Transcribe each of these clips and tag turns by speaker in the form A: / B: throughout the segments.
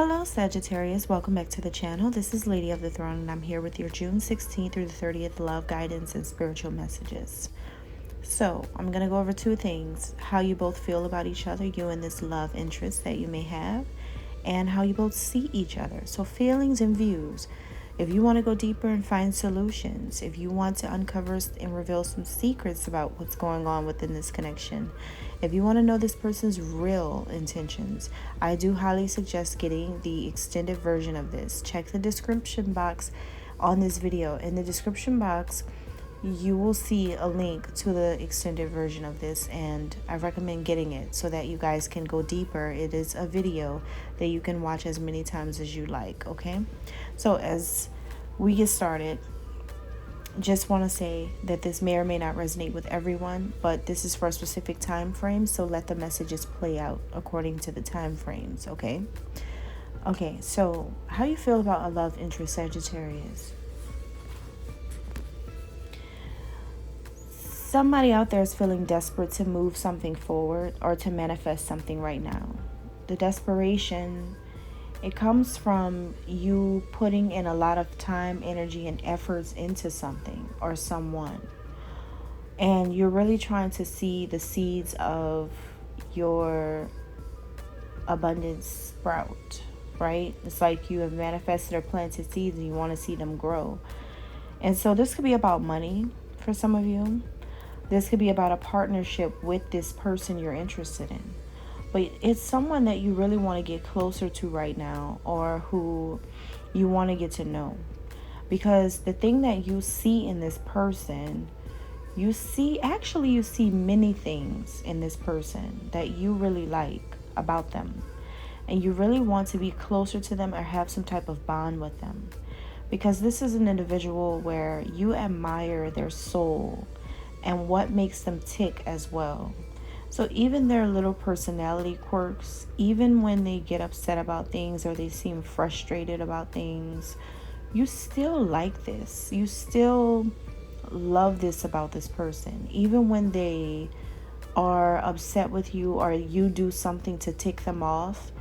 A: Hello Sagittarius, welcome back to the channel. This is Lady of the Throne and I'm here with your June 16th through the 30th love guidance and spiritual messages. So I'm going to go over two things: how you both feel about each other, you and this love interest that you may have, and how you both see each other. So feelings and views. If you want to go deeper and find solutions, if you want to uncover and reveal some secrets about what's going on within this connection, if you want to know this person's real intentions, I do highly suggest getting the extended version of this. Check the description box on this video. In the description box, you will see a link to the extended version of this, and I recommend getting it so that you guys can go deeper. It is a video that you can watch as many times as you like, okay? So as we get started, just want to say that this may or may not resonate with everyone, but this is for a specific time frame, so let the messages play out according to the time frames, okay? Okay, so how you feel about a love interest, Sagittarius? Somebody out there is feeling desperate to move something forward or to manifest something right now. The desperation, it comes from you putting in a lot of time, energy, and efforts into something or someone. And you're really trying to see the seeds of your abundance sprout, right? It's like you have manifested or planted seeds and you want to see them grow. And so this could be about money for some of you. This could be about a partnership with this person you're interested in. But it's someone that you really want to get closer to right now, or who you want to get to know. Because the thing that you see in this person, you see many things in this person that you really like about them. And you really want to be closer to them or have some type of bond with them. Because this is an individual where you admire their soul and what makes them tick as well. So even their little personality quirks, even when they get upset about things or they seem frustrated about things, you still like this. You still love this about this person. Even when they are upset with you or you do something to tick them off,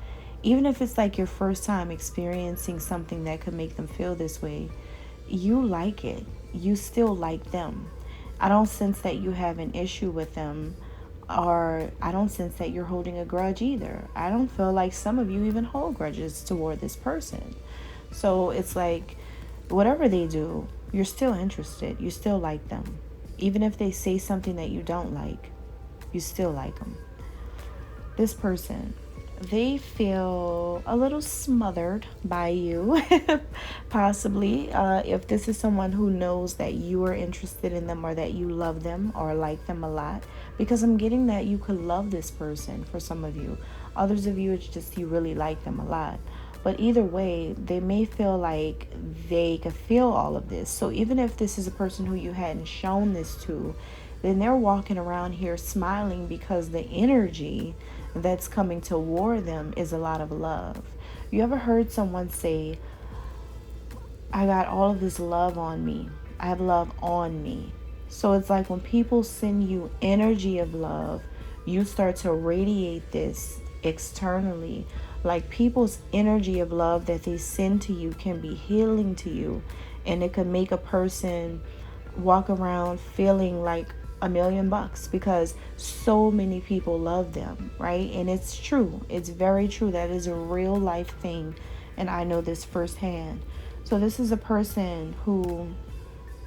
A: even if it's like your first time experiencing something that could make them feel this way, you like it. You still like them. I don't sense that you have an issue with them, or I don't sense that you're holding a grudge either. I don't feel like some of you even hold grudges toward this person. So it's like whatever they do, you're still interested. You still like them. Even if they say something that you don't like, you still like them. This person, they feel a little smothered by you, possibly. If this is someone who knows that you are interested in them or that you love them or like them a lot, because I'm getting that you could love this person for some of you. Others of you, it's just you really like them a lot. But either way, they may feel like they could feel all of this. So even if this is a person who you hadn't shown this to, then they're walking around here smiling because the energy that's coming toward them is a lot of love. You ever heard someone say, I got all of this love on me. I have love on me. So it's like when people send you energy of love, you start to radiate this externally. Like people's energy of love that they send to you can be healing to you, and it could make a person walk around feeling like $1,000,000 because so many people love them, right? And it's true. It's very true. That is a real life thing, and I know this firsthand. So this is a person who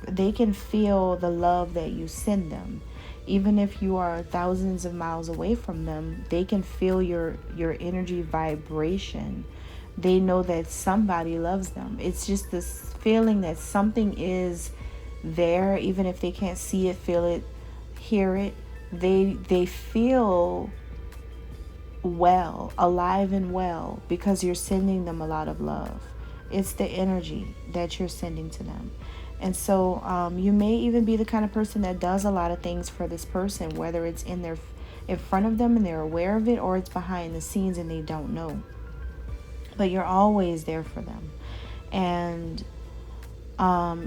A: they can feel the love that you send them. Even if you are thousands of miles away from them, they can feel your energy vibration. They know that somebody loves them. It's just this feeling that something is there, even if they can't see it, feel it, hear it. They feel well, alive and well, because you're sending them a lot of love. It's the energy that you're sending to them. And so you may even be the kind of person that does a lot of things for this person, whether it's in front of them and they're aware of it, or it's behind the scenes and they don't know. But you're always there for them. And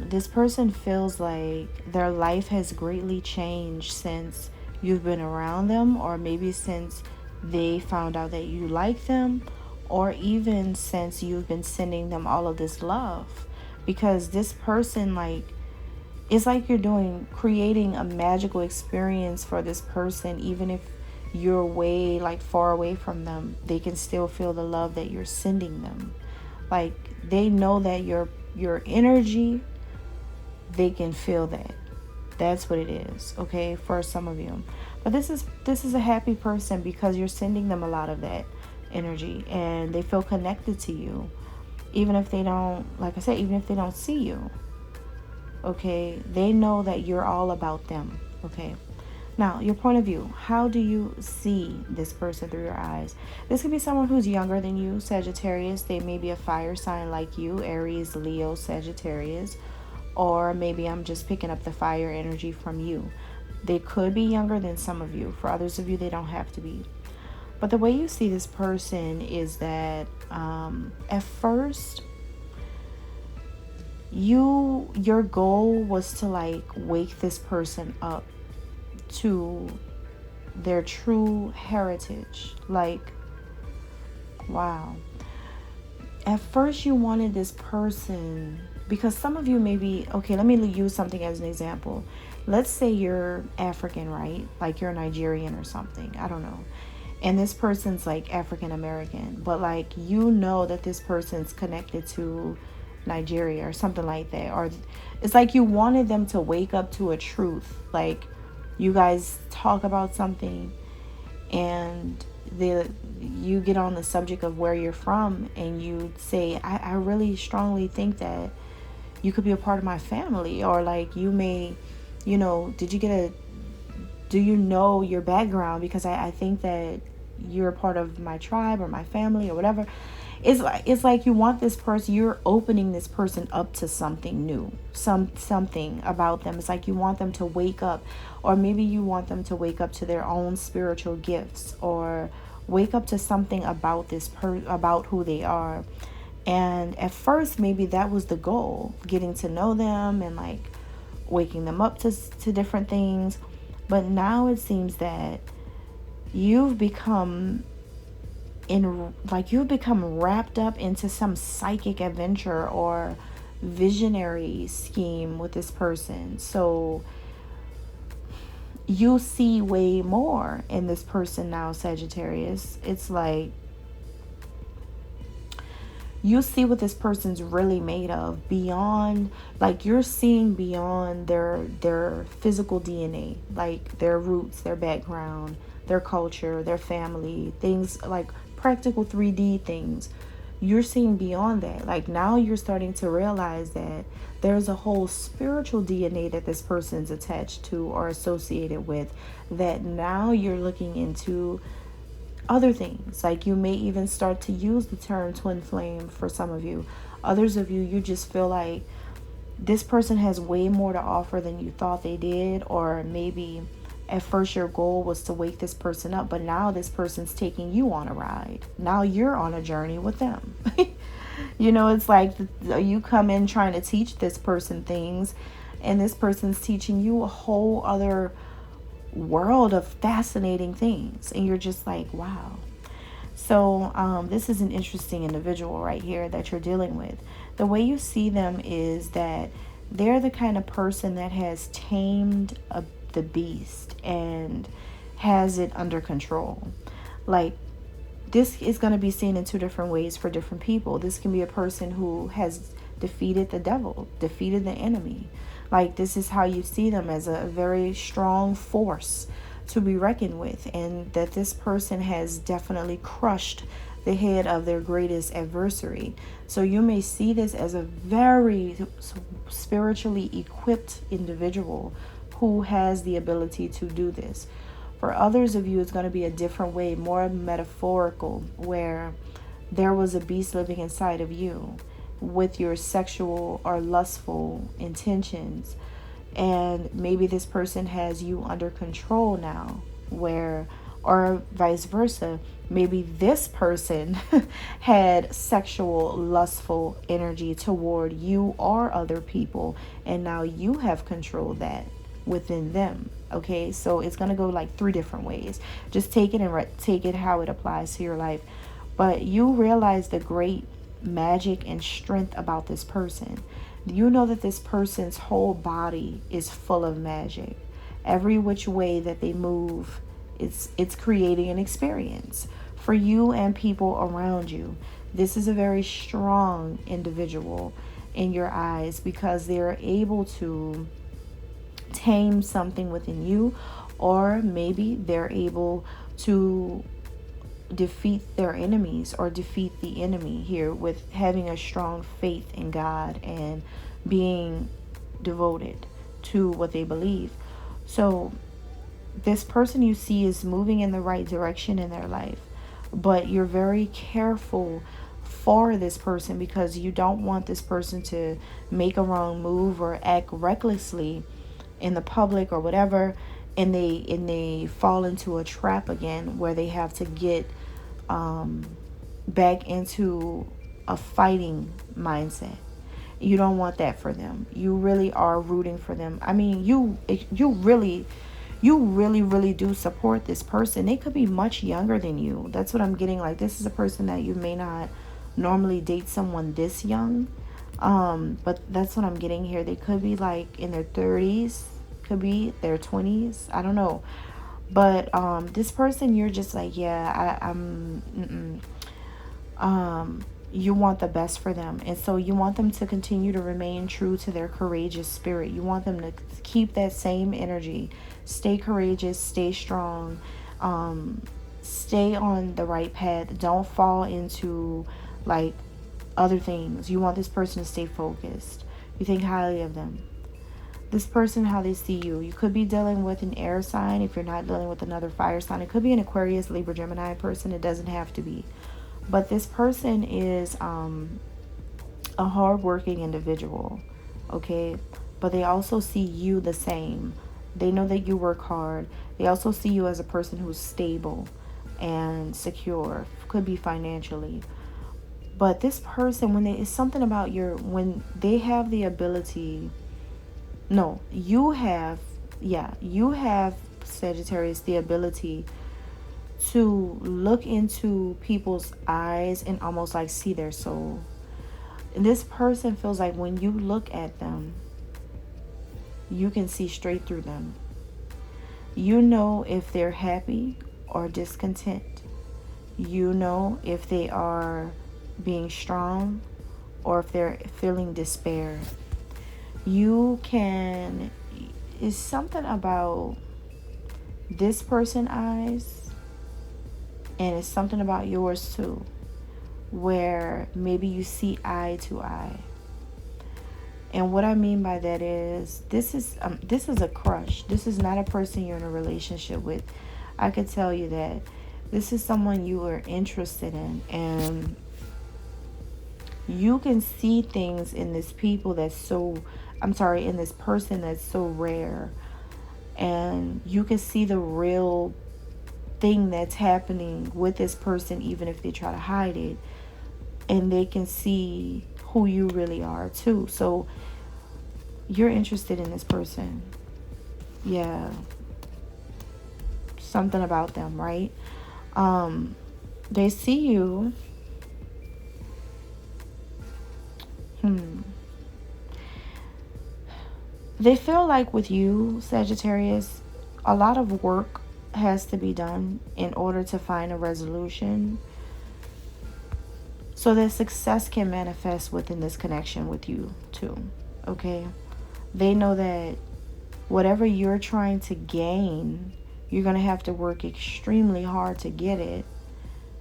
A: this person feels like their life has greatly changed since you've been around them, or maybe since they found out that you like them, or even since you've been sending them all of this love. Because this person, like, it's like you're creating a magical experience for this person. Even if you're way, like, far away from them, they can still feel the love that you're sending them. Like, they know that your energy, they can feel that. That's what it is, okay, for some of you. But this is a happy person because you're sending them a lot of that energy, and they feel connected to you, even if they don't, like I said, even if they don't see you. Okay, they know that you're all about them. Okay, now your point of view. How do you see this person through your eyes? This could be someone who's younger than you, Sagittarius. They may be a fire sign like you, Aries, Leo, Sagittarius. Or maybe I'm just picking up the fire energy from you. They could be younger than some of you. For others of you, they don't have to be. But the way you see this person is that at first, your goal was to, like, wake this person up to their true heritage. Like, wow. At first you wanted this person, because some of you may be, okay, let me use something as an example. Let's say you're African, right? Like you're Nigerian or something. I don't know. And this person's like African American, but like, you know that this person's connected to Nigeria or something like that. Or it's like you wanted them to wake up to a truth. Like, you guys talk about something and you get on the subject of where you're from, and you say, I really strongly think that you could be a part of my family. Or like, you may, do you know your background, because I think that you're a part of my tribe or my family or whatever. It's like you want this person, you're opening this person up to something new, something about them. It's like you want them to wake up, or maybe you want them to wake up to their own spiritual gifts, or wake up to something about about who they are. And at first, maybe that was the goal, getting to know them and like waking them up to different things. But now it seems that you've become wrapped up into some psychic adventure or visionary scheme with this person. So you see way more in this person now, Sagittarius. It's like you see what this person's really made of, beyond, like, you're seeing beyond their physical DNA, like their roots, their background, their culture, their family, things like practical 3D things. You're seeing beyond that. Like, now you're starting to realize that there's a whole spiritual DNA that this person's attached to or associated with, that now you're looking into other things. Like, you may even start to use the term twin flame for some of you. Others of you, you just feel like this person has way more to offer than you thought they did. Or maybe at first your goal was to wake this person up, but now this person's taking you on a ride. Now you're on a journey with them. It's like you come in trying to teach this person things, and this person's teaching you a whole other world of fascinating things, and you're just like, wow. So this is an interesting individual right here that you're dealing with. The way you see them is that they're the kind of person that has tamed the beast and has it under control. Like, this is going to be seen in two different ways for different people. This can be a person who has defeated the devil, defeated the enemy. Like, this is how you see them, as a very strong force to be reckoned with, and that this person has definitely crushed the head of their greatest adversary. So you may see this as a very spiritually equipped individual who has the ability to do this. For others of you, it's going to be a different way, more metaphorical, where there was a beast living inside of you with your sexual or lustful intentions, and maybe this person has you under control now, or vice versa, maybe this person had sexual lustful energy toward you or other people, and now you have controlled that within them. Okay, so it's going to go like three different ways. Just take it how it applies to your life. But you realize the great magic and strength about this person. You know that this person's whole body is full of magic. Every which way that they move, it's creating an experience for you and people around you. This is a very strong individual in your eyes because they're able to tame something within you, or maybe they're able to defeat their enemies or defeat the enemy here with having a strong faith in God and being devoted to what they believe. So this person you see is moving in the right direction in their life, but you're very careful for this person because you don't want this person to make a wrong move or act recklessly in the public or whatever, and they fall into a trap again where they have to get back into a fighting mindset. You don't want that for them. You really are rooting for them. I mean, you really do support this person. They could be much younger than you. That's what I'm getting. Like, this is a person that you may not normally date someone this young. But that's what I'm getting here. They could be like in their 30s, could be their 20s. I don't know. But this person, you're just like, yeah, you want the best for them. And so you want them to continue to remain true to their courageous spirit. You want them to keep that same energy. Stay courageous, stay strong, stay on the right path. Don't fall into like other things. You want this person to stay focused. You think highly of them. This person, how they see you. You could be dealing with an air sign if you're not dealing with another fire sign. It could be an Aquarius, Libra, Gemini person. It doesn't have to be. But this person is a hardworking individual, okay? But they also see you the same. They know that you work hard. They also see you as a person who's stable and secure. Could be financially. But this person, it's something about when they have the ability... No, you have, Sagittarius, the ability to look into people's eyes and almost like see their soul. And this person feels like when you look at them, you can see straight through them. You know if they're happy or discontent. You know if they are being strong or if they're feeling despair. It's something about this person's eyes, and it's something about yours too, where maybe you see eye to eye. And what I mean by that is this is a crush. This is not a person you're in a relationship with. I could tell you that this is someone you are interested in, and you can see things in this in this person that's so rare. And you can see the real thing that's happening with this person, even if they try to hide it. And they can see who you really are too. So you're interested in this person. Yeah. Something about them, right? They see you. They feel like with you, Sagittarius, a lot of work has to be done in order to find a resolution so that success can manifest within this connection with you too, okay? They know that whatever you're trying to gain, you're going to have to work extremely hard to get it,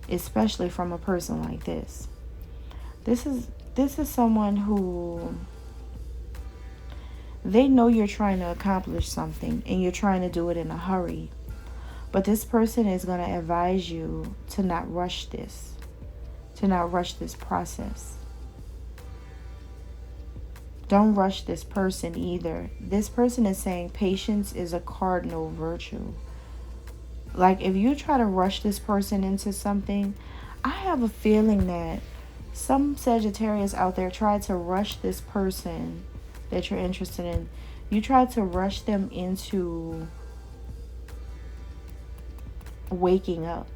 A: especially from a person like this. This is someone who... They know you're trying to accomplish something and you're trying to do it in a hurry. But this person is going to advise you to not rush this. To not rush this process. Don't rush this person either. This person is saying patience is a cardinal virtue. Like if you try to rush this person into something, I have a feeling that some Sagittarius out there tried to rush this person that you're interested in. You try to rush them into waking up.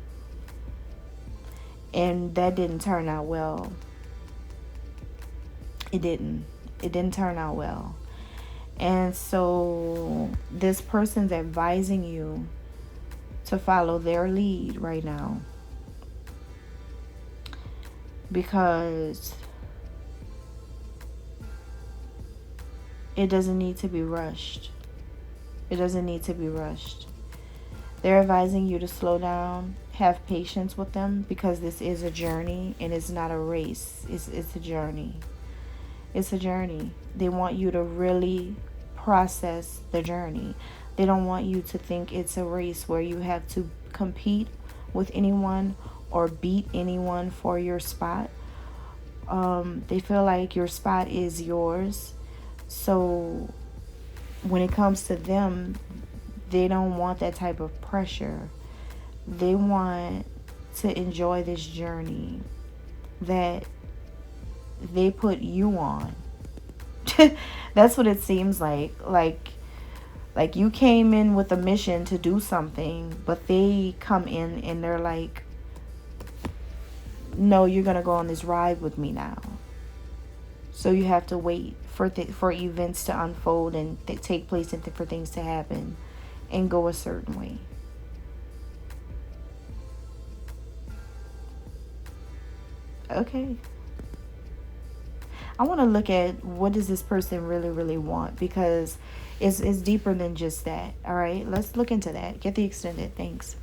A: And that didn't turn out well. It didn't turn out well. And so this person's advising you to follow their lead right now, because it doesn't need to be rushed. It doesn't need to be rushed. They're advising you to slow down, have patience with them, because this is a journey and it's not a race. It's a journey. It's a journey. They want you to really process the journey. They don't want you to think it's a race where you have to compete with anyone or beat anyone for your spot. They feel like your spot is yours. So when it comes to them, they don't want that type of pressure. They want to enjoy this journey that they put you on. That's what it seems like. Like you came in with a mission to do something, but they come in and they're like, no, you're going to go on this ride with me now. So you have to wait for events to unfold and take place and for things to happen and go a certain way. Okay. I want to look at what does this person really, really want, because it's deeper than just that. All right, let's look into that. Get the extended. Thanks.